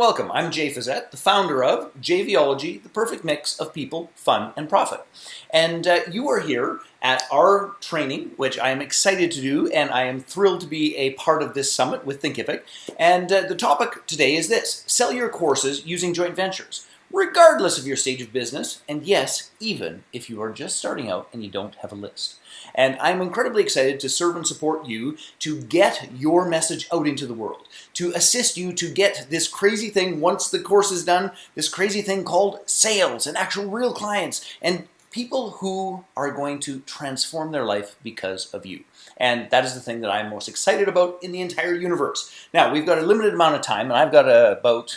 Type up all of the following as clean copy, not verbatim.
welcome. I'm Jay the founder of JVology, the perfect mix of people, fun, and profit. And you are here at our training, which I am excited to do, and I am thrilled to be a part of this summit with Thinkific. And the topic today is this: sell your courses using joint ventures, regardless of your stage of business, and yes, even if you are just starting out and you don't have a list. And I'm incredibly excited to serve and support you to get your message out into the world, to assist you to get this crazy thing, once the course is done, this crazy thing called sales and actual real clients and people who are going to transform their life because of you. And that is the thing that I'm most excited about in the entire universe. Now, we've got a limited amount of time, and I've got about,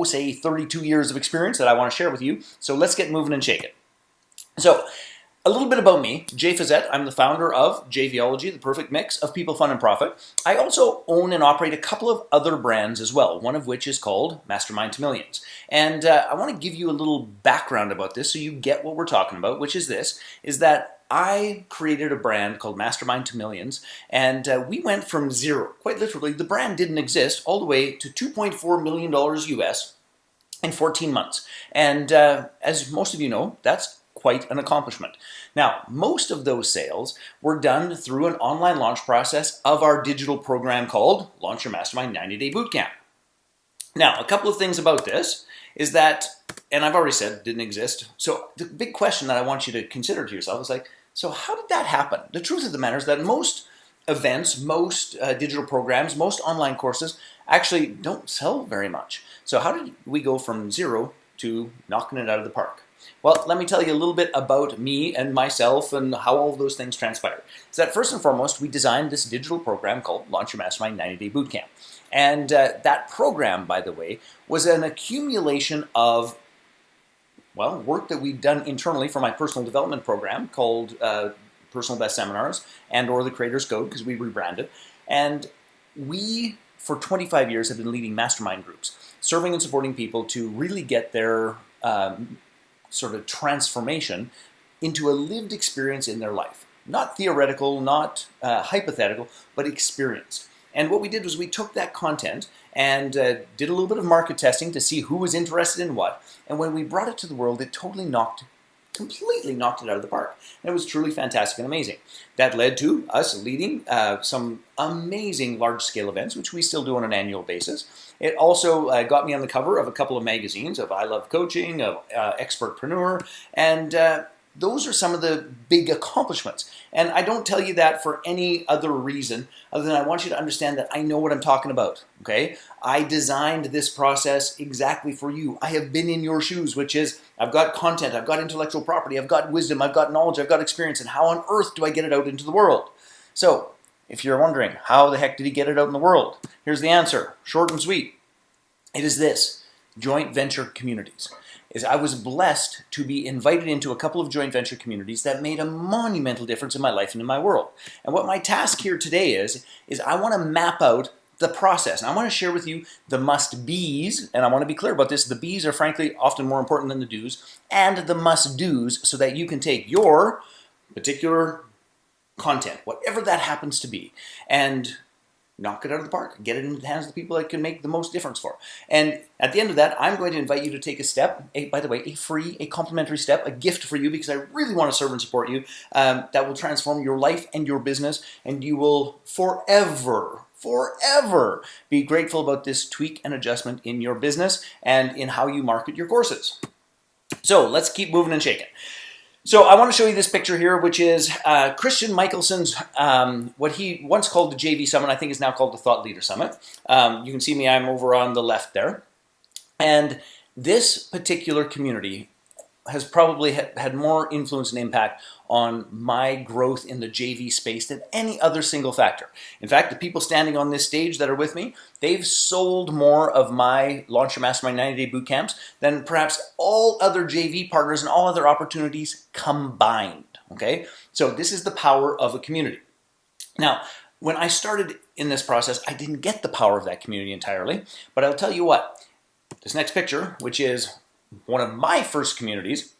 say 32 years of experience that I want to share with you. So let's get moving and shaking. So, a little bit about me, Jay I'm the founder of JVology, the perfect mix of people, fun, and profit. I also own and operate a couple of other brands as well, one of which is called Mastermind to Millions. And I want to give you a little background about this so you get what we're talking about, which is this, is that I created a brand called Mastermind to Millions, and we went from zero, quite literally, the brand didn't exist, all the way to $2.4 million US in 14 months. And as most of you know, that's quite an accomplishment. Now, most of those sales were done through an online launch process of our digital program called Launch Your Mastermind 90-Day Bootcamp. Now, a couple of things about this is that, and I've already said it didn't exist, so the big question that I want you to consider to yourself is like, so how did that happen? The truth of the matter is that most events, most digital programs, most online courses actually don't sell very much. So how did we go from zero to knocking it out of the park? Well, let me tell you a little bit about me and myself and how all of those things transpired. So that first and foremost, we designed this digital program called Launch Your Mastermind 90-Day Bootcamp. And that program, by the way, was an accumulation of, well, work that we'd done internally for my personal development program called Personal Best Seminars or the Creator's Code, because we rebranded. And we, for 25 years, have been leading mastermind groups, serving and supporting people to really get their sort of transformation into a lived experience in their life. Not theoretical, not hypothetical, but experienced. And what we did was we took that content and did a little bit of market testing to see who was interested in what. And when we brought it to the world, it completely knocked it out of the park. And it was truly fantastic and amazing. That led to us leading some amazing large-scale events, which we still do on an annual basis. It also got me on the cover of a couple of magazines, of I Love Coaching, of Expertpreneur, and those are some of the big accomplishments. And I don't tell you that for any other reason other than I want you to understand that I know what I'm talking about, okay? I designed this process exactly for you. I have been in your shoes, which is I've got content, I've got intellectual property, I've got wisdom, I've got knowledge, I've got experience, and how on earth do I get it out into the world? So, if you're wondering, how the heck did he get it out in the world? Here's the answer, short and sweet. It is this: joint venture communities. I was blessed to be invited into a couple of joint venture communities that made a monumental difference in my life and in my world. And what my task here today is I want to map out the process. And I want to share with you the must-be's, and I want to be clear about this. The be's are frankly often more important than the do's, and the must-do's, so that you can take your particular content, whatever that happens to be, and knock it out of the park, get it into the hands of the people that can make the most difference for. And at the end of that, I'm going to invite you to take a step, by the way, a complimentary step, a gift for you, because I really want to serve and support you, that will transform your life and your business, and you will forever be grateful about this tweak and adjustment in your business and in how you market your courses. So let's keep moving and shaking. So I want to show you this picture here, which is Christian Michelson's, what he once called the JV Summit, I think is now called the Thought Leader Summit. You can see me, I'm over on the left there. And this particular community has probably had more influence and impact on my growth in the JV space than any other single factor. In fact, the people standing on this stage that are with me, they've sold more of my Launch Your Mastermind 90-Day Bootcamps than perhaps all other JV partners and all other opportunities combined, okay? So this is the power of a community. Now, when I started in this process, I didn't get the power of that community entirely, but I'll tell you what, this next picture, which is one of my first communities,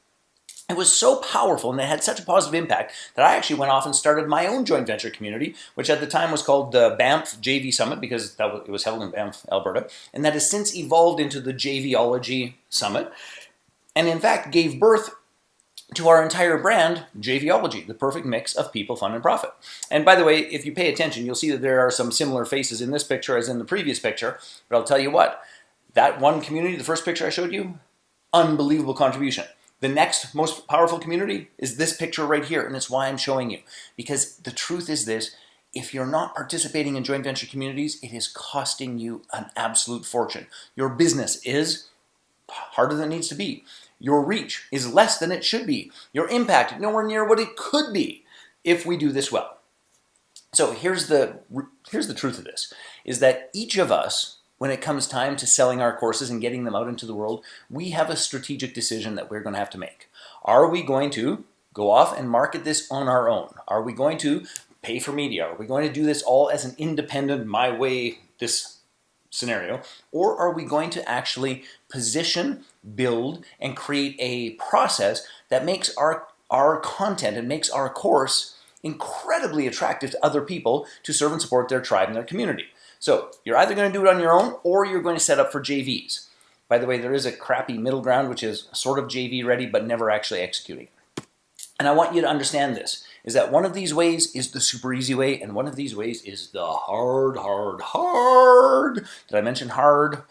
It was so powerful and it had such a positive impact that I actually went off and started my own joint venture community, which at the time was called the Banff JV Summit because it was held in Banff, Alberta, and that has since evolved into the JVology Summit, and in fact gave birth to our entire brand, JVology, the perfect mix of people, fun, and profit. And by the way, if you pay attention, you'll see that there are some similar faces in this picture as in the previous picture, but I'll tell you what, that one community, the first picture I showed you, unbelievable contribution. The next most powerful community is this picture right here, and it's why I'm showing you. Because the truth is this, if you're not participating in joint venture communities, it is costing you an absolute fortune. Your business is harder than it needs to be. Your reach is less than it should be. Your impact nowhere near what it could be if we do this well. So here's the truth of this, is that each of us, when it comes time to selling our courses and getting them out into the world, we have a strategic decision that we're going to have to make. Are we going to go off and market this on our own? Are we going to pay for media? Are we going to do this all as an independent, my way, this scenario? Or are we going to actually position, build, and create a process that makes our content and makes our course incredibly attractive to other people to serve and support their tribe and their community? So you're either going to do it on your own or you're going to set up for JVs. By the way, there is a crappy middle ground, which is sort of JV ready, but never actually executing. And I want you to understand this, is that one of these ways is the super easy way, and one of these ways is the hard, did I mention hard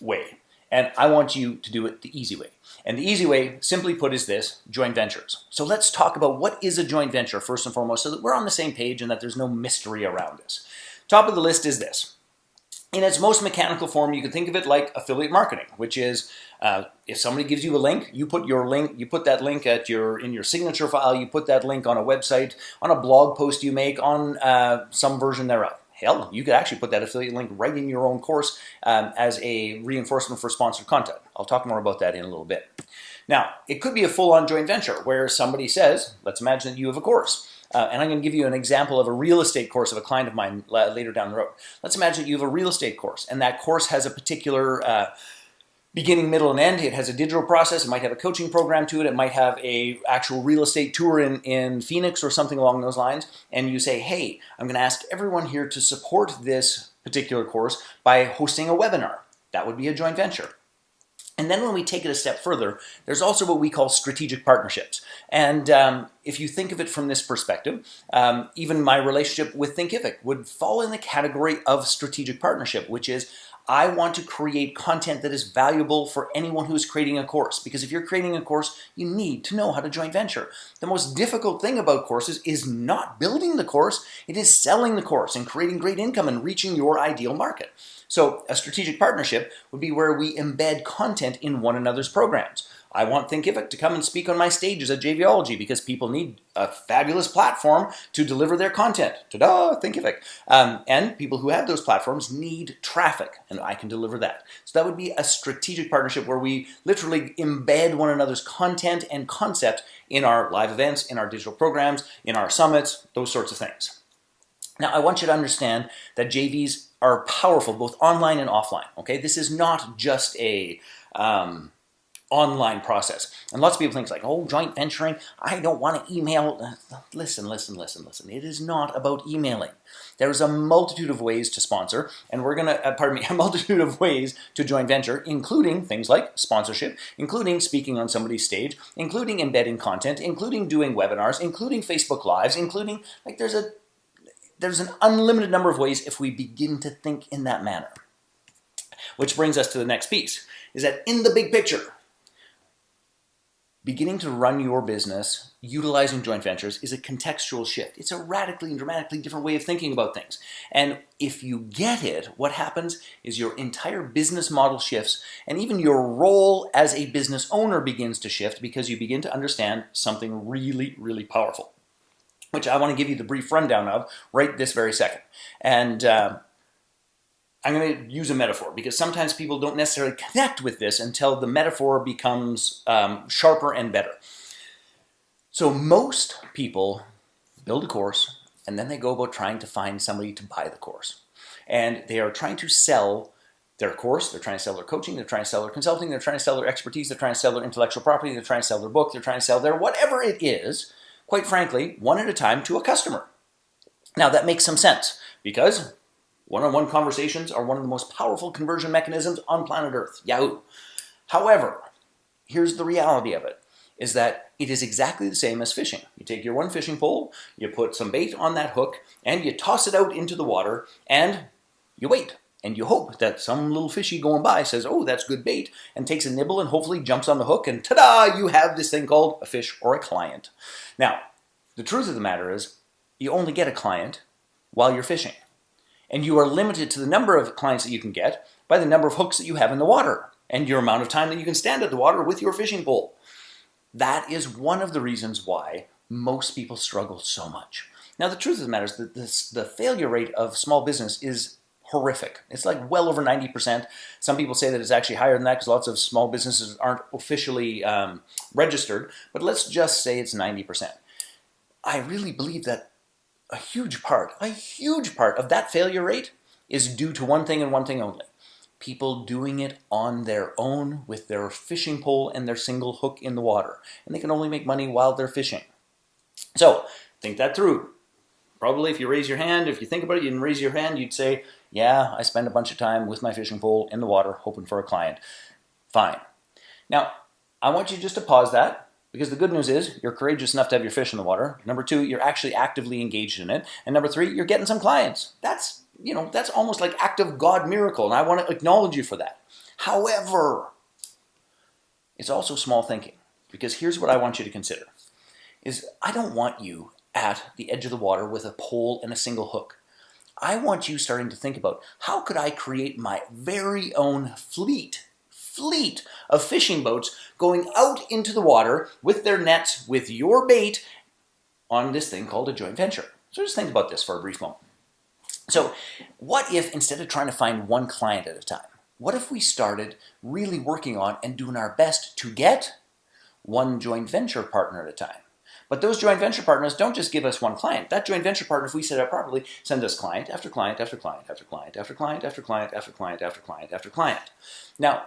way? And I want you to do it the easy way. And the easy way, simply put, is this, joint ventures. So let's talk about what is a joint venture first and foremost so that we're on the same page and that there's no mystery around this. Top of the list is this. In its most mechanical form, you can think of it like affiliate marketing, which is if somebody gives you a link, you put that link in your signature file, you put that link on a website, on a blog post you make, on some version thereof. Hell, you could actually put that affiliate link right in your own course as a reinforcement for sponsored content. I'll talk more about that in a little bit. Now, it could be a full-on joint venture where somebody says, let's imagine that you have a course. And I'm going to give you an example of a real estate course of a client of mine later down the road. Let's imagine that you have a real estate course, and that course has a particular beginning, middle, and end. It has a digital process. It might have a coaching program to it. It might have a actual real estate tour in Phoenix or something along those lines. And you say, hey, I'm going to ask everyone here to support this particular course by hosting a webinar. That would be a joint venture. And then when we take it a step further, there's also what we call strategic partnerships. And if you think of it from this perspective, even my relationship with Thinkific would fall in the category of strategic partnership, which is I want to create content that is valuable for anyone who is creating a course. Because if you're creating a course, you need to know how to joint venture. The most difficult thing about courses is not building the course, it is selling the course and creating great income and reaching your ideal market. So a strategic partnership would be where we embed content in one another's programs. I want Thinkific to come and speak on my stages at JVology because people need a fabulous platform to deliver their content. Ta-da, Thinkific. And people who have those platforms need traffic, and I can deliver that. So that would be a strategic partnership where we literally embed one another's content and concept in our live events, in our digital programs, in our summits, those sorts of things. Now, I want you to understand that JVs are powerful both online and offline. Okay, this is not just a online process. And lots of people think like, oh, joint venturing, I don't want to email. Listen. It is not about emailing. There's a multitude of ways to sponsor, and we're going to, a multitude of ways to joint venture, including things like sponsorship, including speaking on somebody's stage, including embedding content, including doing webinars, including Facebook Lives, including, like there's an unlimited number of ways if we begin to think in that manner. Which brings us to the next piece, is that in the big picture, beginning to run your business utilizing joint ventures is a contextual shift. It's a radically and dramatically different way of thinking about things. And if you get it, what happens is your entire business model shifts, and even your role as a business owner begins to shift because you begin to understand something really, really powerful, which I want to give you the brief rundown of right this very second. And I'm going to use a metaphor because sometimes people don't necessarily connect with this until the metaphor becomes sharper and better. So most people build a course and then they go about trying to find somebody to buy the course. And they are trying to sell their course, they're trying to sell their coaching, they're trying to sell their consulting, they're trying to sell their expertise, they're trying to sell their intellectual property, they're trying to sell their book, they're trying to sell their whatever it is, quite frankly, one at a time to a customer. Now that makes some sense because one-on-one conversations are one of the most powerful conversion mechanisms on planet Earth. Yahoo! However, here's the reality of it, is that it is exactly the same as fishing. You take your one fishing pole, you put some bait on that hook, and you toss it out into the water, and you wait. And you hope that some little fishy going by says, oh, that's good bait, and takes a nibble and hopefully jumps on the hook, and ta-da, you have this thing called a fish or a client. Now, the truth of the matter is, you only get a client while you're fishing. And you are limited to the number of clients that you can get by the number of hooks that you have in the water, and your amount of time that you can stand at the water with your fishing pole. That is one of the reasons why most people struggle so much. Now, the truth of the matter is that the failure rate of small business is horrific. It's like well over 90%. Some people say that it's actually higher than that because lots of small businesses aren't officially registered, but let's just say it's 90%. I really believe that a huge part of that failure rate is due to one thing and one thing only. People doing it on their own with their fishing pole and their single hook in the water. And they can only make money while they're fishing. So, think that through. Probably if you raise your hand, if you think about it, you didn't raise your hand, you'd say, yeah, I spend a bunch of time with my fishing pole in the water hoping for a client. Fine. Now, I want you just to pause that, because the good news is you're courageous enough to have your fish in the water. Number two, you're actually actively engaged in it. And number three, you're getting some clients. That's almost like act of God miracle, and I want to acknowledge you for that. However, it's also small thinking, because here's what I want you to consider, is I don't want you at the edge of the water with a pole and a single hook. I want you starting to think about, how could I create my very own fleet of fishing boats going out into the water with their nets, with your bait, on this thing called a joint venture. So just think about this for a brief moment. So what if, instead of trying to find one client at a time, what if we started really working on and doing our best to get one joint venture partner at a time? But those joint venture partners don't just give us one client. That joint venture partner, if we set it up properly, send us client after client after client after client after client after client after client after client after client. Now,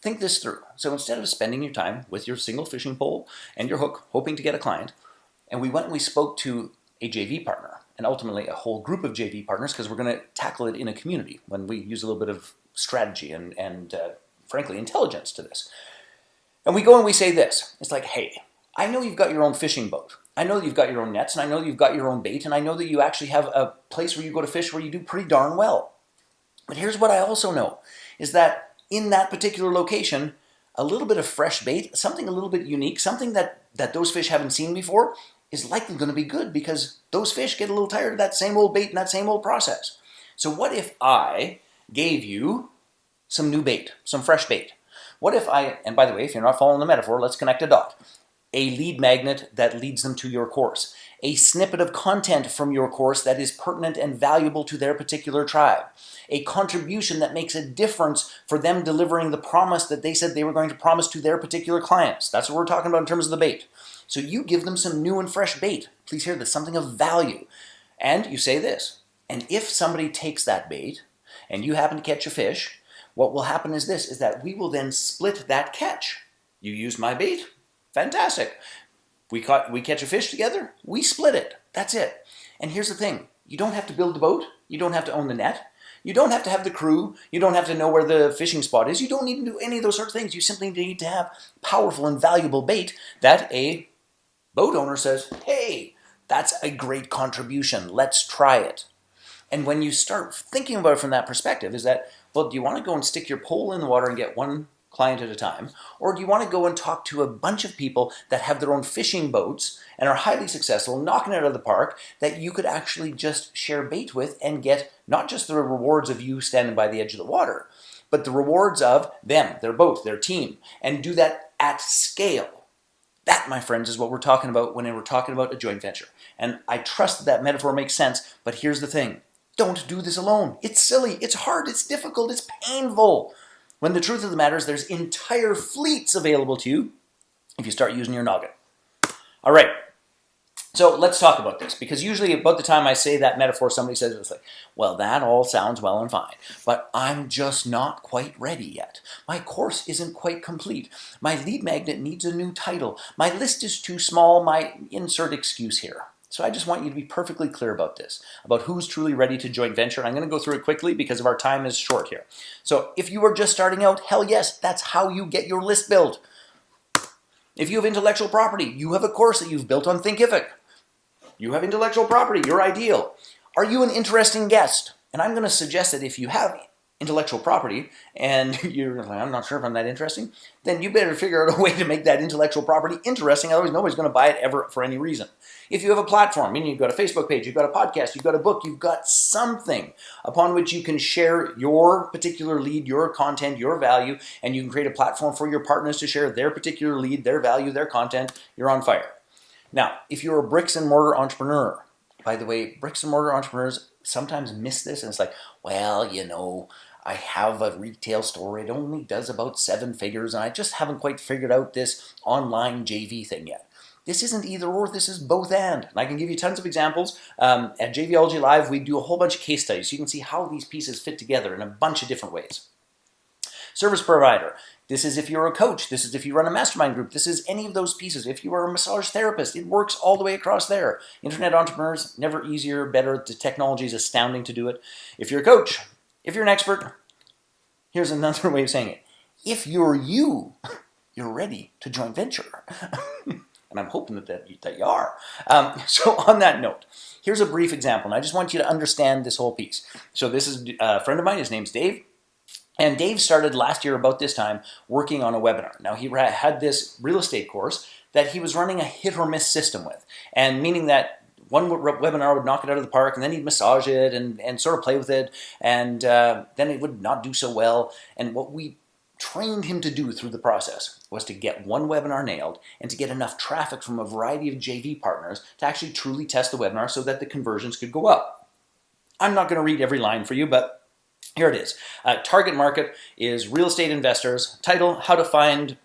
think this through. So instead of spending your time with your single fishing pole and your hook, hoping to get a client, and we went and we spoke to a JV partner, and ultimately a whole group of JV partners, because we're going to tackle it in a community when we use a little bit of strategy and frankly, intelligence to this. And we go and we say this. It's like, hey, I know you've got your own fishing boat. I know you've got your own nets, and I know you've got your own bait, and I know that you actually have a place where you go to fish where you do pretty darn well. But here's what I also know, is that in that particular location, a little bit of fresh bait, something a little bit unique, something that those fish haven't seen before, is likely going to be good, because those fish get a little tired of that same old bait and that same old process. So what if I gave you some new bait, some fresh bait? What if and by the way, if you're not following the metaphor, let's connect a dot. A lead magnet that leads them to your course. A snippet of content from your course that is pertinent and valuable to their particular tribe. A contribution that makes a difference for them delivering the promise that they said they were going to promise to their particular clients. That's what we're talking about in terms of the bait. So you give them some new and fresh bait. Please hear this, something of value. And you say this, and if somebody takes that bait and you happen to catch a fish, what will happen is this, is that we will then split that catch. You used my bait, fantastic. We catch a fish together, we split it. That's it. And here's the thing, you don't have to build the boat, you don't have to own the net, you don't have to have the crew, you don't have to know where the fishing spot is, you don't need to do any of those sorts of things. You simply need to have powerful and valuable bait that a boat owner says, hey, that's a great contribution, let's try it. And when you start thinking about it from that perspective, is that, well, do you want to go and stick your pole in the water and get one client at a time? Or do you want to go and talk to a bunch of people that have their own fishing boats and are highly successful, knocking it out of the park, that you could actually just share bait with and get not just the rewards of you standing by the edge of the water, but the rewards of them, their boat, their team, and do that at scale? That, my friends, is what we're talking about when we're talking about a joint venture. And I trust that metaphor makes sense, but here's the thing. Don't do this alone. It's silly, it's hard, it's difficult, it's painful. When the truth of the matter is there's entire fleets available to you if you start using your noggin. All right, So let's talk about this, because usually about the time I say that metaphor, somebody says, it's like, well, that all sounds well and fine, but I'm just not quite ready yet. My course isn't quite complete. My lead magnet needs a new title. My list is too small. My insert excuse here. So I just want you to be perfectly clear about this, about who's truly ready to joint venture. And I'm going to go through it quickly because of our time is short here. So if you are just starting out, hell yes, that's how you get your list built. If you have intellectual property, you have a course that you've built on Thinkific. You have intellectual property, you're ideal. Are you an interesting guest? And I'm going to suggest that if you have intellectual property and you're like, I'm not sure if I'm that interesting, then you better figure out a way to make that intellectual property interesting, otherwise nobody's going to buy it ever for any reason. If you have a platform, meaning you've got a Facebook page, you've got a podcast, you've got a book, you've got something upon which you can share your particular lead, your content, your value, and you can create a platform for your partners to share their particular lead, their value, their content, you're on fire. Now, if you're a bricks and mortar entrepreneur, by the way, bricks and mortar entrepreneurs sometimes miss this, and it's like, well, you know, I have a retail store, it only does about 7 figures, and I just haven't quite figured out this online JV thing yet. This isn't either or, this is both and I can give you tons of examples. At JVology Live, we do a whole bunch of case studies, so you can see how these pieces fit together in a bunch of different ways. Service provider. This is if you're a coach. This is if you run a mastermind group. This is any of those pieces. If you are a massage therapist, it works all the way across there. Internet entrepreneurs, never easier, better. The technology is astounding to do it. If you're a coach, if you're an expert, here's another way of saying it. If you're you, you're ready to joint venture. And I'm hoping that you are. So on that note, here's a brief example. And I just want you to understand this whole piece. So this is a friend of mine. His name's Dave. And Dave started last year about this time working on a webinar. Now he had this real estate course that he was running a hit or miss system with, and meaning that one webinar would knock it out of the park, and then he'd massage it and sort of play with it, and then it would not do so well. And what we trained him to do through the process was to get one webinar nailed and to get enough traffic from a variety of JV partners to actually truly test the webinar so that the conversions could go up. I'm not going to read every line for you, but here it is. Target market is real estate investors. Title, How to Find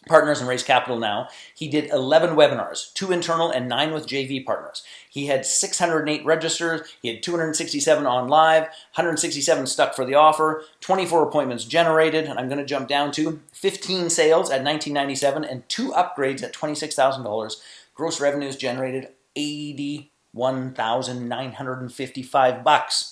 Partners and Raise Capital Now. He did 11 webinars, 2 internal and 9 with JV partners. He had 608 registered. He had 267 on live, 167 stuck for the offer, 24 appointments generated, and I'm going to jump down to 15 sales at $19.97 and 2 upgrades at $26,000. Gross revenues generated $81,955.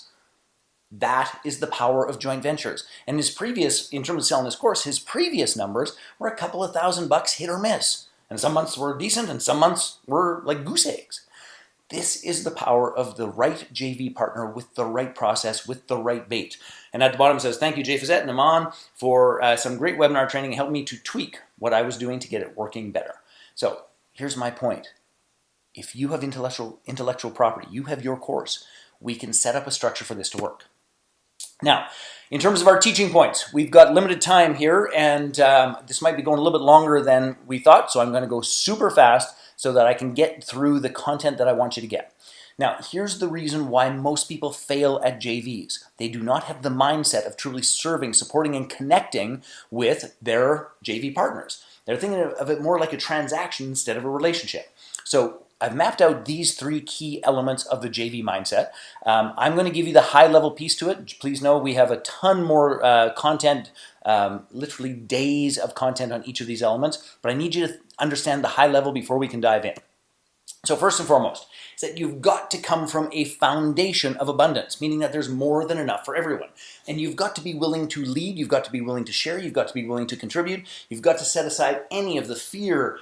That is the power of joint ventures. And his previous, in terms of selling this course, his previous numbers were a couple of $1,000 hit or miss. And some months were decent and some months were like goose eggs. This is the power of the right JV partner with the right process, with the right bait. And at the bottom it says, thank you, Jay Fazette and Aman, for some great webinar training. It helped me to tweak what I was doing to get it working better. So here's my point. If you have intellectual property, you have your course, we can set up a structure for this to work. Now, in terms of our teaching points, we've got limited time here, and this might be going a little bit longer than we thought, so I'm going to go super fast so that I can get through the content that I want you to get. Now, here's the reason why most people fail at JVs. They do not have the mindset of truly serving, supporting, and connecting with their JV partners. They're thinking of it more like a transaction instead of a relationship. So I've mapped out these 3 key elements of the JV mindset. I'm going to give you the high-level piece to it. Please know we have a ton more content, literally days of content on each of these elements, but I need you to understand the high level before we can dive in. So first and foremost, is that you've got to come from a foundation of abundance, meaning that there's more than enough for everyone. And you've got to be willing to lead, you've got to be willing to share, you've got to be willing to contribute, you've got to set aside any of the fear,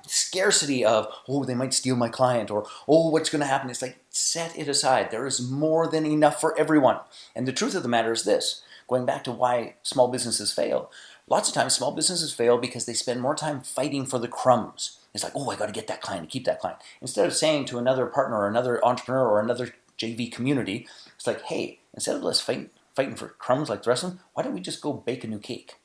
scarcity of, oh, they might steal my client, or, oh, what's going to happen? It's like, set it aside. There is more than enough for everyone. And the truth of the matter is this, going back to why small businesses fail. Lots of times small businesses fail because they spend more time fighting for the crumbs. It's like, oh, I got to get that client and keep that client. Instead of saying to another partner or another entrepreneur or another JV community, it's like, hey, instead of us fighting for crumbs like the rest of them, why don't we just go bake a new cake?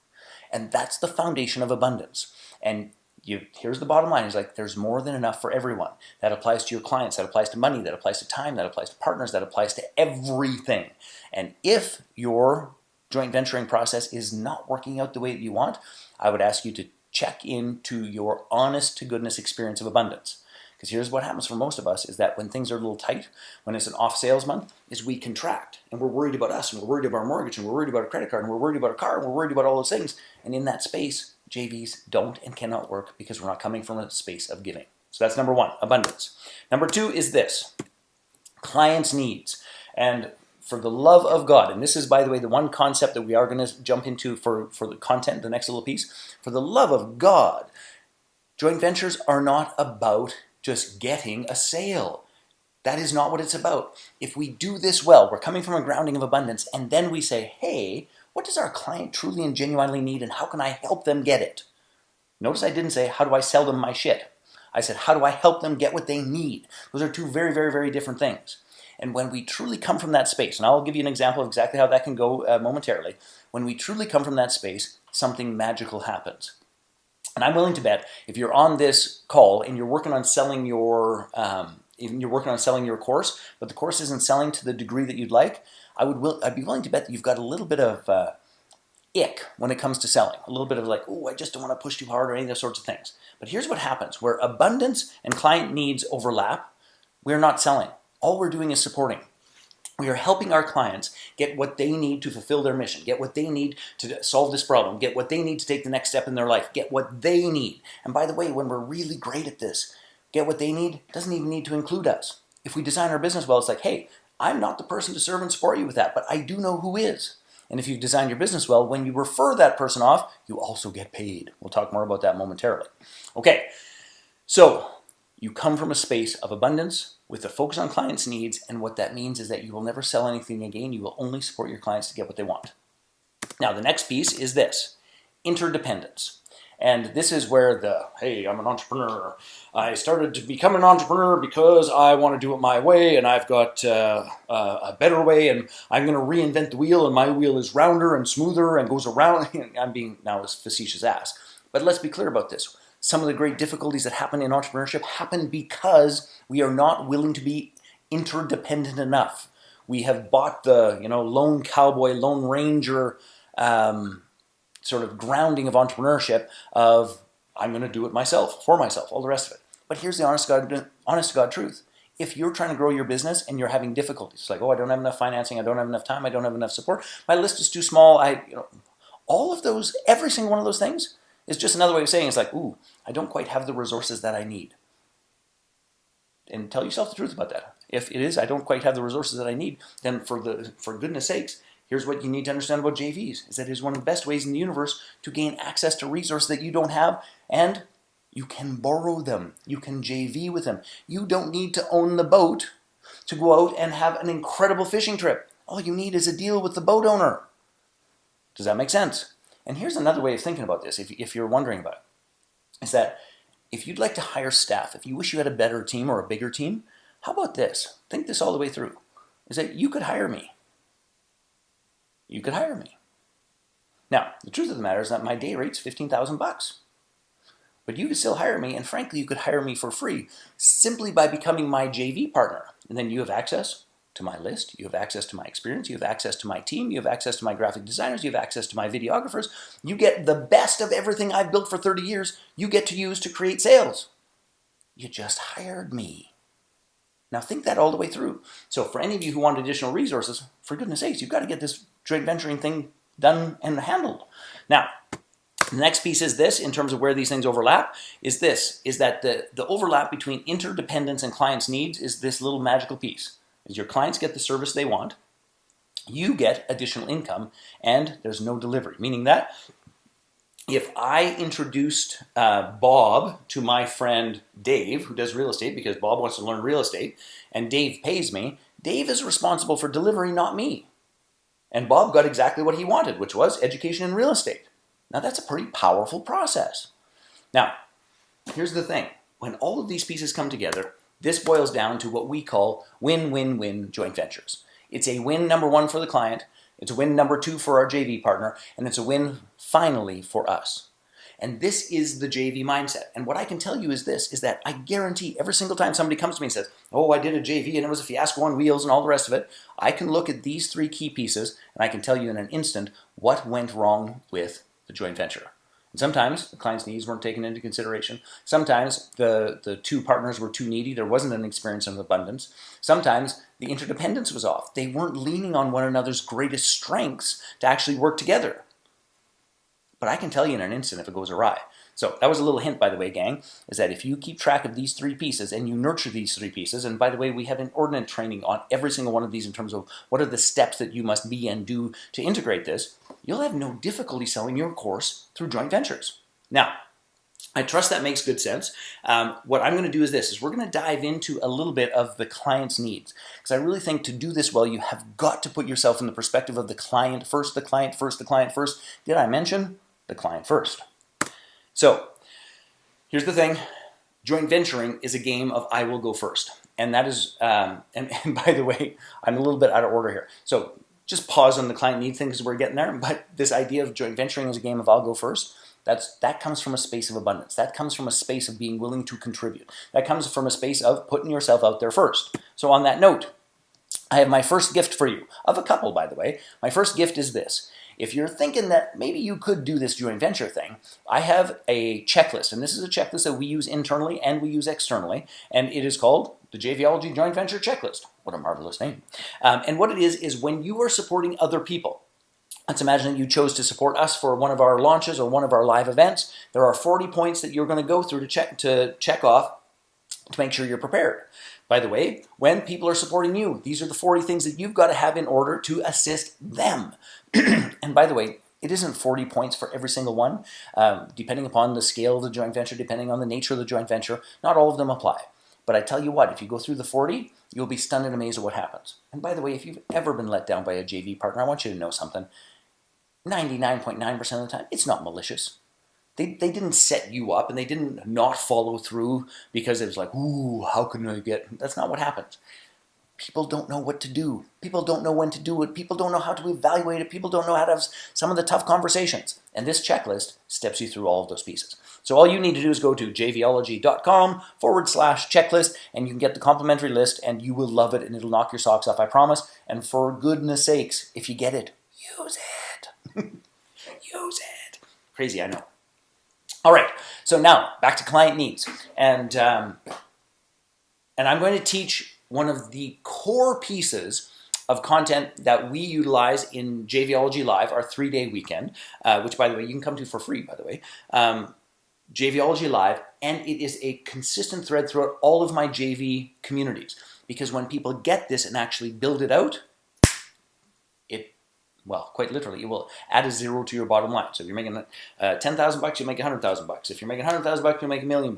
And that's the foundation of abundance. And here's the bottom line, is like there's more than enough for everyone. That applies to your clients, that applies to money, that applies to time, that applies to partners, that applies to everything. And if your joint venturing process is not working out the way that you want, I would ask you to check into your honest to goodness experience of abundance. Because here's what happens for most of us is that when things are a little tight, when it's an off sales month, is we contract and we're worried about us and we're worried about our mortgage and we're worried about our credit card and we're worried about our car and we're worried about all those things. And in that space, JVs don't and cannot work because we're not coming from a space of giving. So that's number one, abundance. Number two is this, clients' needs. And for the love of God, and this is, by the way, the one concept that we are going to jump into for the content, the next little piece. For the love of God, joint ventures are not about just getting a sale. That is not what it's about. If we do this well, we're coming from a grounding of abundance, and then we say, hey, what does our client truly and genuinely need, and how can I help them get it? Notice I didn't say, how do I sell them my shit? I said, how do I help them get what they need? Those are two very, very, very different things. And when we truly come from that space, and I'll give you an example of exactly how that can go momentarily, when we truly come from that space, something magical happens. And I'm willing to bet if you're on this call and you're working on selling your course, but the course isn't selling to the degree that you'd like, I'd be willing to bet that you've got a little bit of ick when it comes to selling. A little bit of like, oh, I just don't want to push too hard or any of those sorts of things. But here's what happens. Where abundance and client needs overlap, we're not selling. All we're doing is supporting. We are helping our clients get what they need to fulfill their mission, get what they need to solve this problem, get what they need to take the next step in their life, get what they need. And by the way, when we're really great at this, get what they need doesn't even need to include us. If we design our business well, it's like, hey, I'm not the person to serve and support you with that, but I do know who is. And if you've designed your business well, when you refer that person off, you also get paid. We'll talk more about that momentarily. Okay, so you come from a space of abundance with a focus on clients' needs, and what that means is that you will never sell anything again. You will only support your clients to get what they want. Now, the next piece is this, interdependence. And this is where hey, I'm an entrepreneur. I started to become an entrepreneur because I want to do it my way, and I've got a better way, and I'm going to reinvent the wheel, and my wheel is rounder and smoother and goes around. I'm being now a facetious ass. But let's be clear about this. Some of the great difficulties that happen in entrepreneurship happen because we are not willing to be interdependent enough. We have bought the lone cowboy, lone ranger sort of grounding of entrepreneurship of I'm going to do it myself, for myself, all the rest of it. But here's the honest to God truth. If you're trying to grow your business and you're having difficulties, it's like, oh, I don't have enough financing, I don't have enough time, I don't have enough support, my list is too small, all of those, every single one of those things is just another way of saying it's like, ooh, I don't quite have the resources that I need. And tell yourself the truth about that. If it is, I don't quite have the resources that I need, then for goodness sakes, here's what you need to understand about JVs, is that it is one of the best ways in the universe to gain access to resources that you don't have, and you can borrow them. You can JV with them. You don't need to own the boat to go out and have an incredible fishing trip. All you need is a deal with the boat owner. Does that make sense? And here's another way of thinking about this, if you're wondering about it, is that if you'd like to hire staff, if you wish you had a better team or a bigger team, how about this? Think this all the way through, is that you could hire me. You could hire me. Now, the truth of the matter is that my day rate's $15,000. But you could still hire me, and frankly, you could hire me for free simply by becoming my JV partner. And then you have access to my list, you have access to my experience, you have access to my team, you have access to my graphic designers, you have access to my videographers. You get the best of everything I've built for 30 years, you get to use to create sales. You just hired me. Now think that all the way through. So for any of you who want additional resources, for goodness sakes, you've got to get this joint venturing thing done and handled. Now, the next piece is this, in terms of where these things overlap, is that the overlap between interdependence and clients' needs is this little magical piece. Is your clients get the service they want, you get additional income, and there's no delivery. Meaning that if I introduced Bob to my friend Dave, who does real estate, because Bob wants to learn real estate, and Dave pays me, Dave is responsible for delivery, not me. And Bob got exactly what he wanted, which was education in real estate. Now that's a pretty powerful process. Now, here's the thing. When all of these pieces come together, this boils down to what we call win-win-win joint ventures. It's a win number one for the client, it's a win number two for our JV partner, and it's a win finally for us. And this is the JV mindset. And what I can tell you is this, is that I guarantee every single time somebody comes to me and says, oh, I did a JV and it was a fiasco on wheels and all the rest of it, I can look at these three key pieces and I can tell you in an instant what went wrong with the joint venture. And sometimes the client's needs weren't taken into consideration. Sometimes the two partners were too needy. There wasn't an experience of abundance. Sometimes the interdependence was off. They weren't leaning on one another's greatest strengths to actually work together. But I can tell you in an instant if it goes awry. So that was a little hint, by the way, gang, is that if you keep track of these 3 pieces and you nurture these 3 pieces, and by the way, we have inordinate training on every single one of these in terms of what are the steps that you must be and do to integrate this, you'll have no difficulty selling your course through joint ventures. Now, I trust that makes good sense. What I'm going to do is this, is we're going to dive into a little bit of the client's needs. Because I really think to do this well, you have got to put yourself in the perspective of the client first, the client first, the client first. Did I mention the client first? So here's the thing. Joint venturing is a game of I will go first. And that is, and by the way, I'm a little bit out of order here. So just pause on the client need thing because we're getting there. But this idea of joint venturing is a game of I'll go first. That comes from a space of abundance. That comes from a space of being willing to contribute. That comes from a space of putting yourself out there first. So on that note, I have my first gift for you, of a couple, by the way. My first gift is this. If you're thinking that maybe you could do this joint venture thing, I have a checklist, and this is a checklist that we use internally and we use externally, and it is called the JVology Joint Venture Checklist. What a marvelous name. And what it is when you are supporting other people, let's imagine that you chose to support us for one of our launches or one of our live events. There are 40 points that you're going to go through to check off to make sure you're prepared. By the way, when people are supporting you, these are the 40 things that you've got to have in order to assist them. And by the way, it isn't 40 points for every single one. Depending upon the scale of the joint venture, depending on the nature of the joint venture, not all of them apply. But I tell you what, if you go through the 40, you'll be stunned and amazed at what happens. And by the way, if you've ever been let down by a JV partner, I want you to know something. 99.9% of the time, it's not malicious. They didn't set you up and they didn't not follow through because it was like, ooh, how can I get... That's not what happens. People don't know what to do. People don't know when to do it. People don't know how to evaluate it. People don't know how to have some of the tough conversations. And this checklist steps you through all of those pieces. So all you need to do is go to jvology.com/checklist and you can get the complimentary list and you will love it and it'll knock your socks off, I promise. And for goodness sakes, if you get it, use it. Use it. Crazy, I know. All right, so now back to client needs. And I'm going to teach one of the core pieces of content that we utilize in JVology Live, our 3-day weekend, which, by the way, you can come to for free, by the way, JVology Live, and it is a consistent thread throughout all of my JV communities. Because when people get this and actually build it out, well, quite literally, it will add a zero to your bottom line. So if you're making $10,000, you'll make $100,000. If you're making $100,000, you'll make $1 million.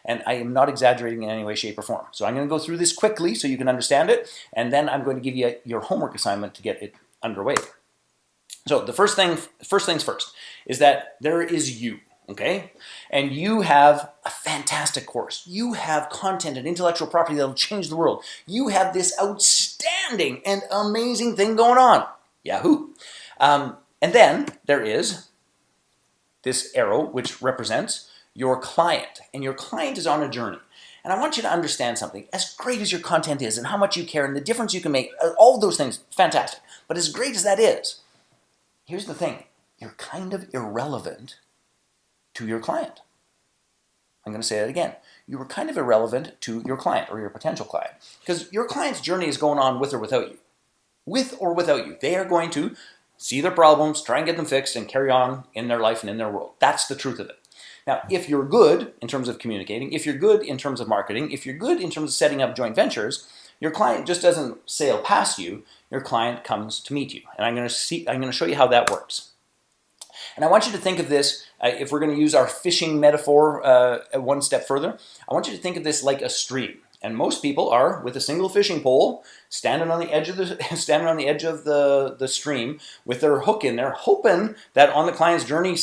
And I am not exaggerating in any way, shape, or form. So I'm going to go through this quickly so you can understand it, and then I'm going to give you your homework assignment to get it underway. So the first things first is that there is you. Okay? And you have a fantastic course. You have content and intellectual property that will change the world. You have this outstanding and amazing thing going on. Yahoo! And then there is this arrow which represents your client. And your client is on a journey. And I want you to understand something. As great as your content is and how much you care and the difference you can make, all of those things, fantastic. But as great as that is, here's the thing. You're kind of irrelevant to your client. I'm going to say that again. You are kind of irrelevant to your client or your potential client. Because your client's journey is going on with or without you. With or without you. They are going to see their problems, try and get them fixed, and carry on in their life and in their world. That's the truth of it. Now, if you're good in terms of communicating, if you're good in terms of marketing, if you're good in terms of setting up joint ventures, your client just doesn't sail past you. Your client comes to meet you. And I'm going to show you how that works. And I want you to think of this, if we're going to use our fishing metaphor one step further, I want you to think of this like a stream. And most people are with a single fishing pole, standing on the edge of the stream with their hook in there, hoping that on the client's journey,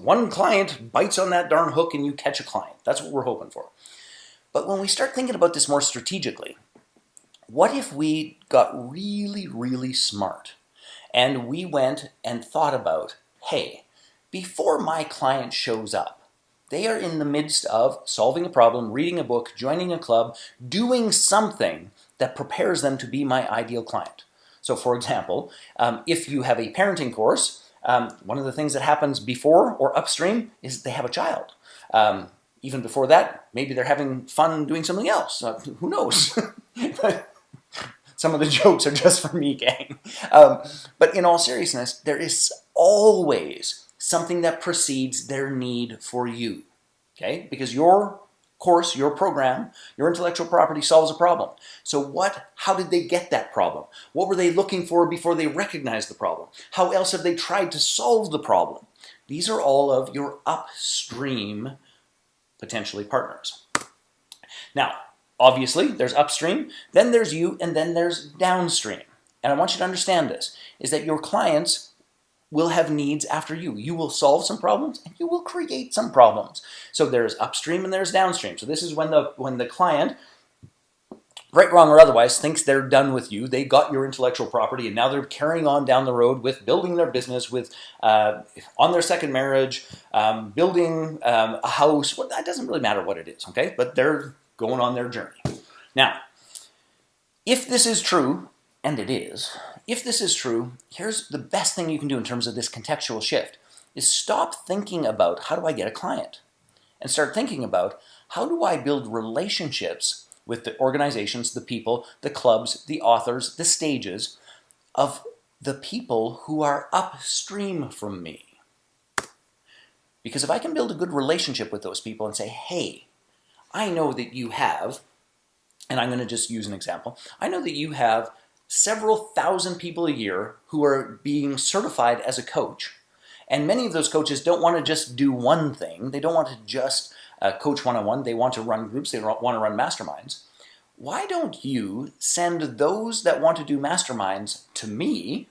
one client bites on that darn hook and you catch a client. That's what we're hoping for. But when we start thinking about this more strategically, what if we got really, really smart and we went and thought about, hey, before my client shows up, they are in the midst of solving a problem, reading a book, joining a club, doing something that prepares them to be my ideal client. So for example, if you have a parenting course, One of the things that happens before or upstream is they have a child. Even before that, maybe they're having fun doing something else. Who knows? Some of the jokes are just for me, gang. But in all seriousness, there is always something that precedes their need for you, okay? Because your course, your program, your intellectual property solves a problem. So how did they get that problem? What were they looking for before they recognized the problem? How else have they tried to solve the problem? These are all of your upstream, potentially, partners. Now, obviously, there's upstream, then there's you, and then there's downstream. And I want you to understand this, is that your clients will have needs after you. You will solve some problems, and you will create some problems. So there's upstream and there's downstream. So this is when the client, right, wrong, or otherwise, thinks they're done with you. They got your intellectual property, and now they're carrying on down the road with building their business, with on their second marriage, building a house. That doesn't really matter what it is, okay? But they're going on their journey. Now, if this is true, and it is, if this is true, here's the best thing you can do in terms of this contextual shift, is stop thinking about how do I get a client, and start thinking about how do I build relationships with the organizations, the people, the clubs, the authors, the stages of the people who are upstream from me. Because if I can build a good relationship with those people and say, hey, I know that you have, and I'm going to just use an example, I know that you have several thousand people a year who are being certified as a coach, and many of those coaches don't want to just do one thing. They don't want to just coach one-on-one. They want to run groups. They want to run masterminds. Why don't you send those that want to do masterminds to me,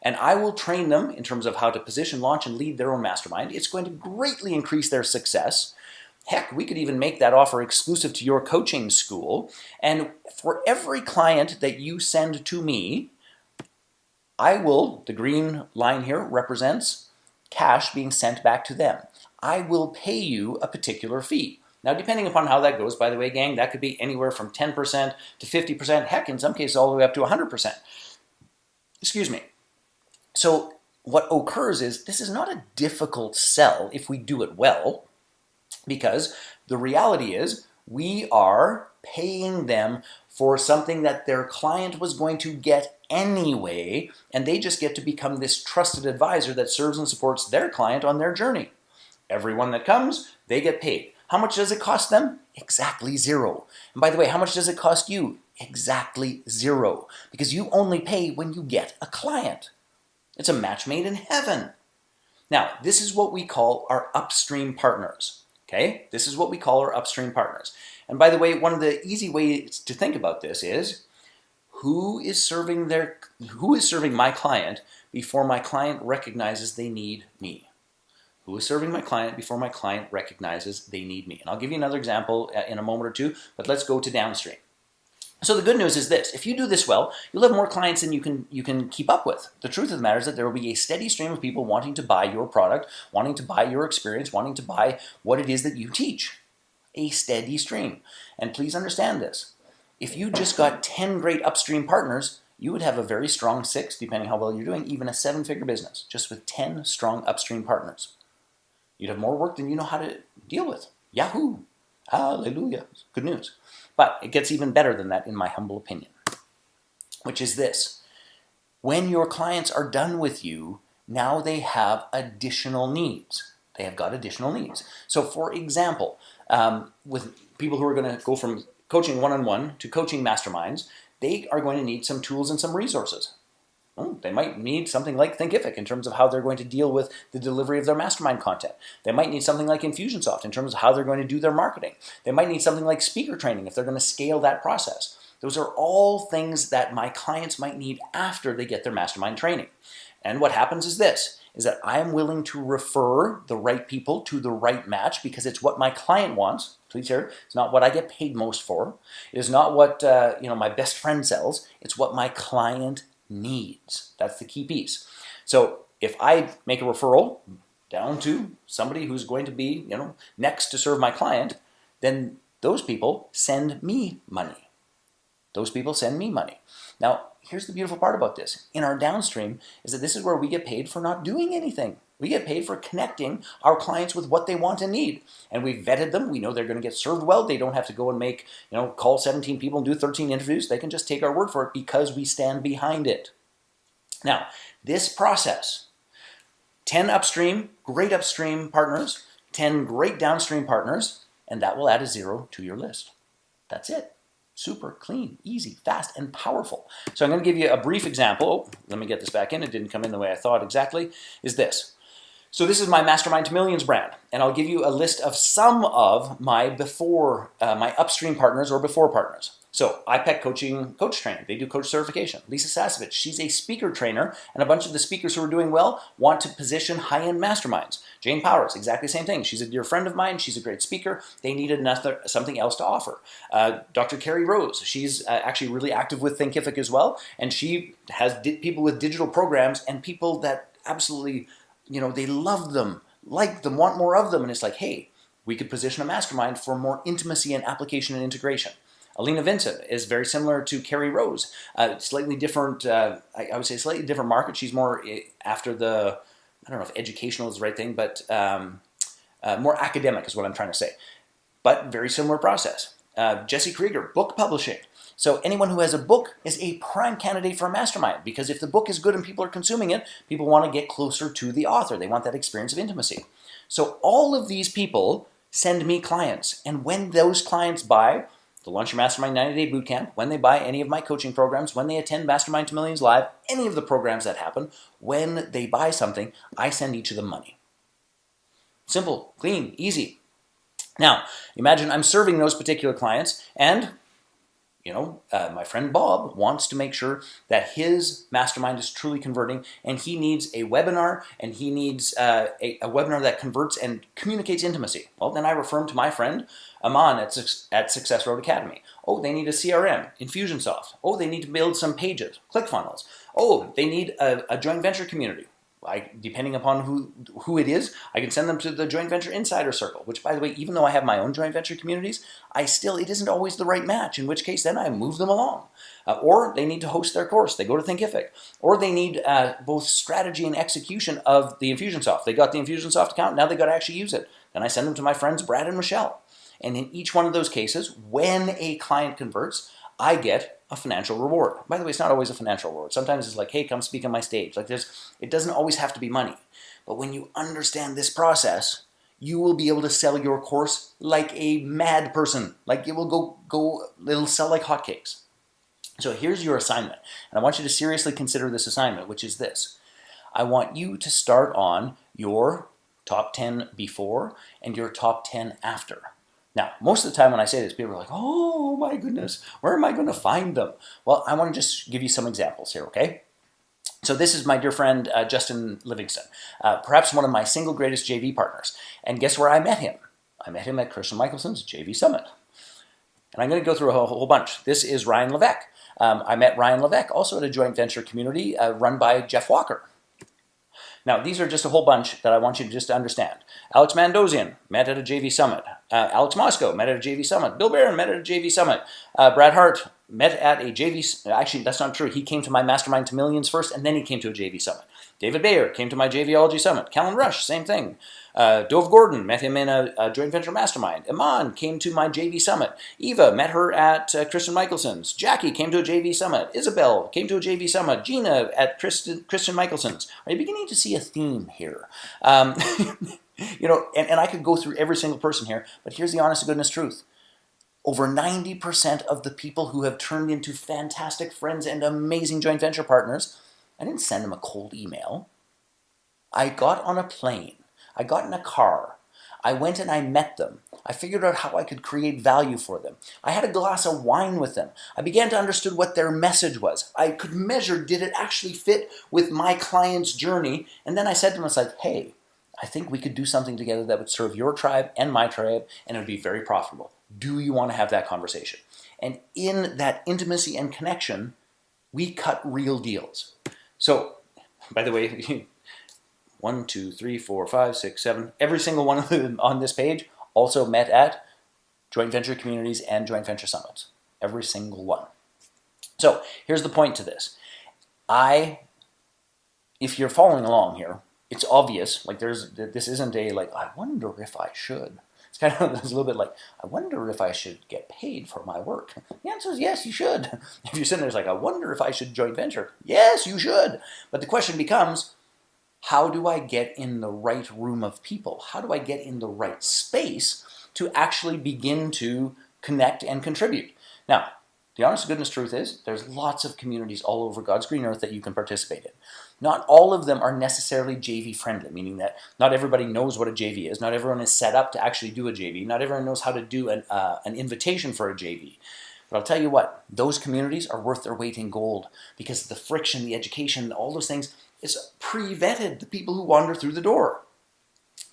and I will train them in terms of how to position, launch, and lead their own mastermind. It's going to greatly increase their success. Heck, we could even make that offer exclusive to your coaching school. And for every client that you send to me, the green line here represents cash being sent back to them. I will pay you a particular fee. Now, depending upon how that goes, by the way, gang, that could be anywhere from 10% to 50%, heck, in some cases all the way up to 100%. Excuse me. So what occurs is this is not a difficult sell if we do it well, because the reality is we are paying them for something that their client was going to get anyway, and they just get to become this trusted advisor that serves and supports their client on their journey. Everyone that comes, they get paid. How much does it cost them? Exactly zero. And by the way, how much does it cost you? Exactly zero. Because you only pay when you get a client. It's a match made in heaven. Now, this is what we call our upstream partners. Okay? This is what we call our upstream partners. And by the way, one of the easy ways to think about this is who is serving my client before my client recognizes they need me? Who is serving my client before my client recognizes they need me? And I'll give you another example in a moment or two, but let's go to downstream. So the good news is this: if you do this well, you'll have more clients than you can keep up with. The truth of the matter is that there will be a steady stream of people wanting to buy your product, wanting to buy your experience, wanting to buy what it is that you teach. A steady stream. And please understand this. If you just got 10 great upstream partners, you would have a very strong 6, depending how well you're doing, even a 7-figure business, just with 10 strong upstream partners. You'd have more work than you know how to deal with. Yahoo! Hallelujah. Good news. But it gets even better than that, in my humble opinion, which is this. When your clients are done with you, now they have additional needs. They have got additional needs. So for example, with people who are going to go from coaching one-on-one to coaching masterminds, they are going to need some tools and some resources. They might need something like Thinkific in terms of how they're going to deal with the delivery of their mastermind content. They might need something like Infusionsoft in terms of how they're going to do their marketing. They might need something like speaker training if they're going to scale that process. Those are all things that my clients might need after they get their mastermind training. And what happens is this, is that I am willing to refer the right people to the right match because it's what my client wants. Please hear, it's not what I get paid most for. It is not what my best friend sells. It's what my client needs. That's the key piece. So if I make a referral down to somebody who's going to be, next to serve my client, then those people send me money. Those people send me money. Now, here's the beautiful part about this. In our downstream is that this is where we get paid for not doing anything. We get paid for connecting our clients with what they want and need. And we've vetted them. We know they're going to get served well. They don't have to go and make, call 17 people and do 13 interviews. They can just take our word for it because we stand behind it. Now, this process, 10 great upstream partners, 10 great downstream partners, and that will add a 0 to your list. That's it. Super clean, easy, fast, and powerful. So I'm going to give you a brief example. Oh, let me get this back in. It didn't come in the way I thought exactly. Is this. So this is my Mastermind to Millions brand, and I'll give you a list of some of my my upstream partners or before partners. So IPEC Coaching Coach Training, they do coach certification. Lisa Sasevich, she's a speaker trainer, and a bunch of the speakers who are doing well want to position high-end masterminds. Jane Powers, exactly the same thing. She's a dear friend of mine. She's a great speaker. They needed something else to offer. Dr. Carrie Rose, she's actually really active with Thinkific as well, and she has people with digital programs and people that absolutely, they love them, like them, want more of them, and it's like, hey, we could position a mastermind for more intimacy and application and integration. Alina Vincent is very similar to Carrie Rose. Slightly different, I would say slightly different market. She's more after I don't know if educational is the right thing, but more academic is what I'm trying to say. But very similar process. Jesse Krieger, book publishing. So anyone who has a book is a prime candidate for a mastermind, because if the book is good and people are consuming it, people want to get closer to the author. They want that experience of intimacy. So all of these people send me clients. And when those clients buy the Launch Your Mastermind 90-Day Bootcamp, when they buy any of my coaching programs, when they attend Mastermind to Millions Live, any of the programs that happen, when they buy something, I send each of them money. Simple, clean, easy. Now, imagine I'm serving those particular clients, and my friend Bob wants to make sure that his mastermind is truly converting, and he needs a webinar, and he needs a webinar that converts and communicates intimacy. Well, then I refer him to my friend Aman at Success Road Academy. Oh, they need a CRM, Infusionsoft. Oh, they need to build some pages, ClickFunnels. Oh, they need a joint venture community. Depending upon who it is, I can send them to the Joint Venture Insider Circle, which, by the way, even though I have my own joint venture communities, it isn't always the right match, in which case then I move them along. Or they need to host their course. They go to Thinkific. Or they need both strategy and execution of the Infusionsoft. They got the Infusionsoft account, now they got to actually use it. Then I send them to my friends Brad and Michelle. And in each one of those cases, when a client converts, I get a financial reward. By the way, it's not always a financial reward. Sometimes it's like, hey, come speak on my stage. It doesn't always have to be money. But when you understand this process, you will be able to sell your course like a mad person. Like it will it'll sell like hotcakes. So here's your assignment. And I want you to seriously consider this assignment, which is this. I want you to start on your top 10 before and your top 10 after. Now, most of the time when I say this, people are like, oh my goodness, where am I going to find them? Well, I want to just give you some examples here, okay? So this is my dear friend, Justin Livingston, perhaps one of my single greatest JV partners. And guess where I met him? I met him at Christian Michelson's JV Summit. And I'm going to go through a whole bunch. This is Ryan Levesque. I met Ryan Levesque also at a joint venture community run by Jeff Walker. Now, these are just a whole bunch that I want you to just understand. Alex Mandozian met at a JV Summit. Alex Moscow met at a JV Summit. Bill Barron met at a JV Summit. Brad Hart met at a JV... Actually, that's not true. He came to my Mastermind to Millions first, and then he came to a JV Summit. David Bayer came to my JVology Summit. Callan Rush, same thing. Dove Gordon, met him in a joint venture mastermind. Iman came to my JV Summit. Eva, met her at Christian Michelson's. Jackie came to a JV Summit. Isabel came to a JV Summit. Gina at Christian Michelson's. Are you beginning to see a theme here? And I could go through every single person here, but here's the honest to goodness truth. Over 90% of the people who have turned into fantastic friends and amazing joint venture partners, I didn't send them a cold email. I got on a plane. I got in a car. I went and I met them. I figured out how I could create value for them. I had a glass of wine with them. I began to understand what their message was. I could measure, did it actually fit with my client's journey? And then I said to myself, hey, I think we could do something together that would serve your tribe and my tribe, and it would be very profitable. Do you want to have that conversation? And in that intimacy and connection, we cut real deals. So, by the way, 1, 2, 3, 4, 5, 6, 7, every single one of them on this page also met at joint venture communities and joint venture summits. Every single one. So here's the point to this. If you're following along here, it's obvious, like this isn't a like, I wonder if I should. It's kind of it's a little bit like, I wonder if I should get paid for my work. The answer is yes, you should. If you're sitting there, it's like, I wonder if I should joint venture. Yes, you should. But the question becomes, how do I get in the right room of people? How do I get in the right space to actually begin to connect and contribute? Now, the honest to goodness truth is there's lots of communities all over God's green earth that you can participate in. Not all of them are necessarily JV friendly, meaning that not everybody knows what a JV is. Not everyone is set up to actually do a JV. Not everyone knows how to do an invitation for a JV. But I'll tell you what, those communities are worth their weight in gold because the friction, the education, all those things is pre-vetted the people who wander through the door.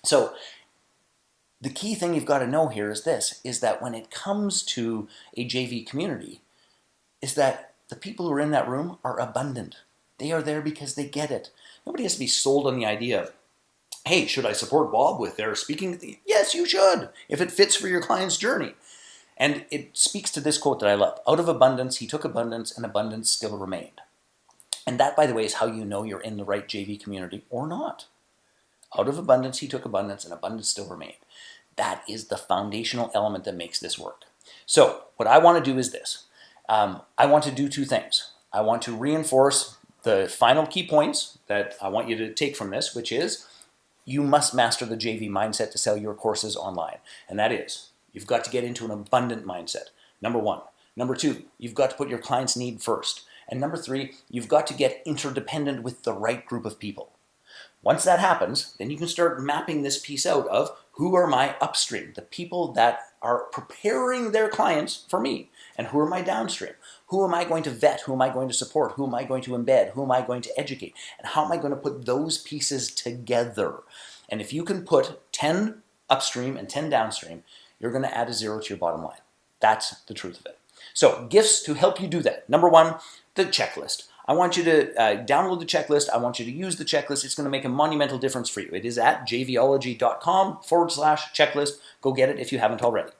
So the key thing you've got to know here is this, is that when it comes to a JV community, is that the people who are in that room are abundant. They are there because they get it. Nobody has to be sold on the idea of, hey, should I support Bob with their speaking? Yes, you should, if it fits for your client's journey. And it speaks to this quote that I love. Out of abundance, he took abundance, and abundance still remained. And that, by the way, is how you know you're in the right JV community or not. Out of abundance, he took abundance, and abundance still remained. That is the foundational element that makes this work. So what I want to do is this. I want to do two things. I want to reinforce the final key points that I want you to take from this, which is you must master the JV mindset to sell your courses online. And that is, you've got to get into an abundant mindset, number one. Number two, you've got to put your client's need first. And number three, you've got to get interdependent with the right group of people. Once that happens, then you can start mapping this piece out of who are my upstream, the people that are preparing their clients for me, and who are my downstream. Who am I going to vet? Who am I going to support? Who am I going to embed? Who am I going to educate? And how am I going to put those pieces together? And if you can put 10 upstream and 10 downstream, you're going to add a zero to your bottom line. That's the truth of it. So gifts to help you do that. Number one, the checklist. I want you to download the checklist. I want you to use the checklist. It's going to make a monumental difference for you. It is at jvology.com/checklist. Go get it if you haven't already.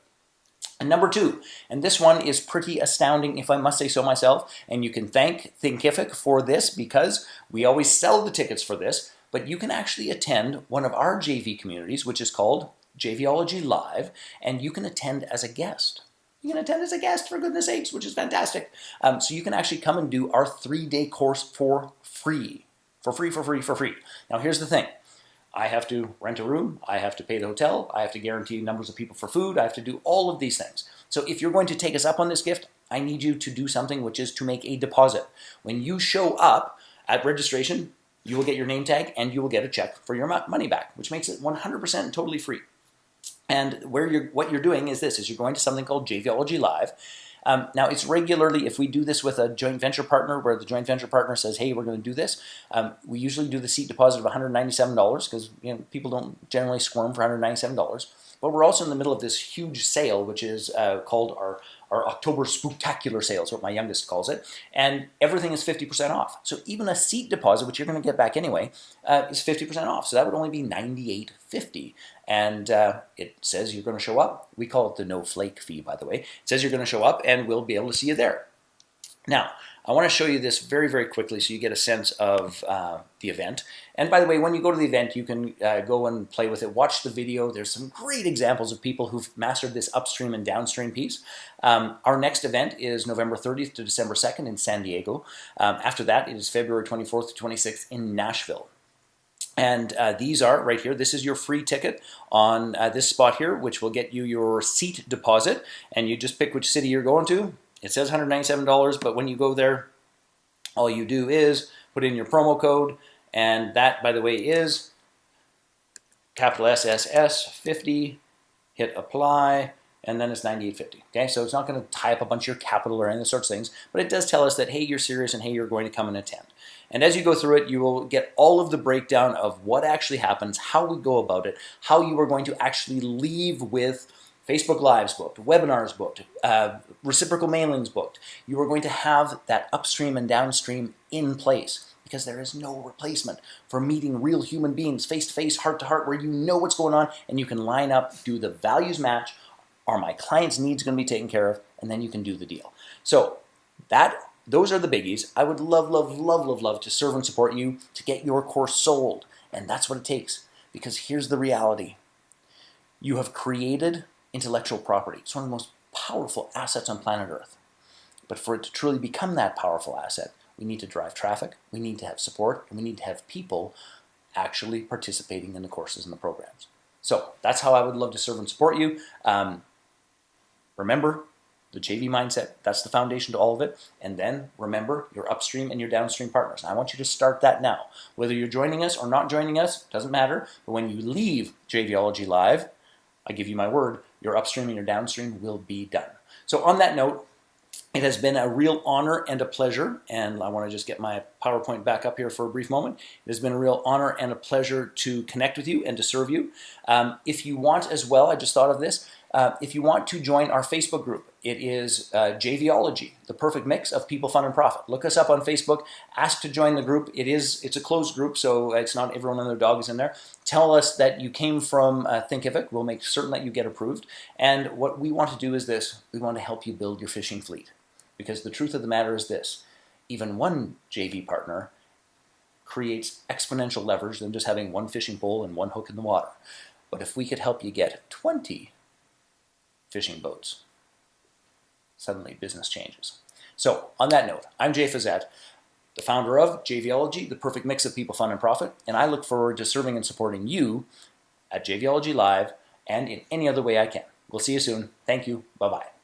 And number two, and this one is pretty astounding if I must say so myself, and you can thank Thinkific for this because we always sell the tickets for this, but you can actually attend one of our JV communities, which is called JVology Live, and you can attend as a guest. You can attend as a guest, for goodness sakes, which is fantastic. So you can actually come and do our 3-day course for free. For free. Now here's the thing. I have to rent a room, I have to pay the hotel, I have to guarantee numbers of people for food, I have to do all of these things. So if you're going to take us up on this gift, I need you to do something, which is to make a deposit. When you show up at registration, you will get your name tag and you will get a check for your money back, which makes it 100% totally free. And what you're doing is this, is you're going to something called JVology Live. Now, it's regularly, if we do this with a joint venture partner, where the joint venture partner says, hey, we're going to do this, we usually do the seat deposit of $197 because people don't generally squirm for $197. But we're also in the middle of this huge sale, which is called our October Spooktacular sale, is what my youngest calls it, and everything is 50% off. So even a seat deposit, which you're going to get back anyway, is 50% off. So that would only be $98.50. And it says you're going to show up. We call it the no flake fee, by the way. It says you're going to show up, and we'll be able to see you there. Now, I want to show you this very, very quickly so you get a sense of the event. And by the way, when you go to the event, you can go and play with it. Watch the video. There's some great examples of people who've mastered this upstream and downstream piece. Our next event is November 30th to December 2nd in San Diego. After that, it is February 24th to 26th in Nashville. And these are right here. This is your free ticket on this spot here, which will get you your seat deposit. And you just pick which city you're going to. It says $197, but when you go there, all you do is put in your promo code, and that, by the way, is capital SSS 50, hit apply, and then it's $98.50. Okay, so it's not going to tie up a bunch of your capital or any of those sorts of things, but it does tell us that, hey, you're serious and hey, you're going to come and attend. And as you go through it, you will get all of the breakdown of what actually happens, how we go about it, how you are going to actually leave with Facebook Lives booked, webinars booked, reciprocal mailings booked. You are going to have that upstream and downstream in place because there is no replacement for meeting real human beings face-to-face, heart-to-heart, where you know what's going on and you can line up, do the values match, are my client's needs going to be taken care of, and then you can do the deal. So that those are the biggies. I would love, love, love, love, love to serve and support you to get your course sold. And that's what it takes. Because here's the reality. You have created intellectual property. It's one of the most powerful assets on planet Earth. But for it to truly become that powerful asset, we need to drive traffic, we need to have support, and we need to have people actually participating in the courses and the programs. So that's how I would love to serve and support you. Remember, the JV mindset, that's the foundation to all of it. And then remember your upstream and your downstream partners. And I want you to start that now. Whether you're joining us or not joining us, doesn't matter. But when you leave JVology Live, I give you my word, your upstream and your downstream will be done. So on that note, it has been a real honor and a pleasure, and I want to just get my PowerPoint back up here for a brief moment. It has been a real honor and a pleasure to connect with you and to serve you. If you want as well, I just thought of this, if you want to join our Facebook group, it is JVology, the perfect mix of people, fun, and profit. Look us up on Facebook, ask to join the group. It's a closed group, so it's not everyone and their dog is in there. Tell us that you came from Thinkific. We'll make certain that you get approved. And what we want to do is this. We want to help you build your fishing fleet. Because the truth of the matter is this, even one JV partner creates exponential leverage than just having one fishing pole and one hook in the water. But if we could help you get 20 fishing boats, suddenly business changes. So on that note, I'm Jay Fazette, the founder of JVology, the perfect mix of people, fun, and profit, and I look forward to serving and supporting you at JVology Live and in any other way I can. We'll see you soon. Thank you. Bye-bye.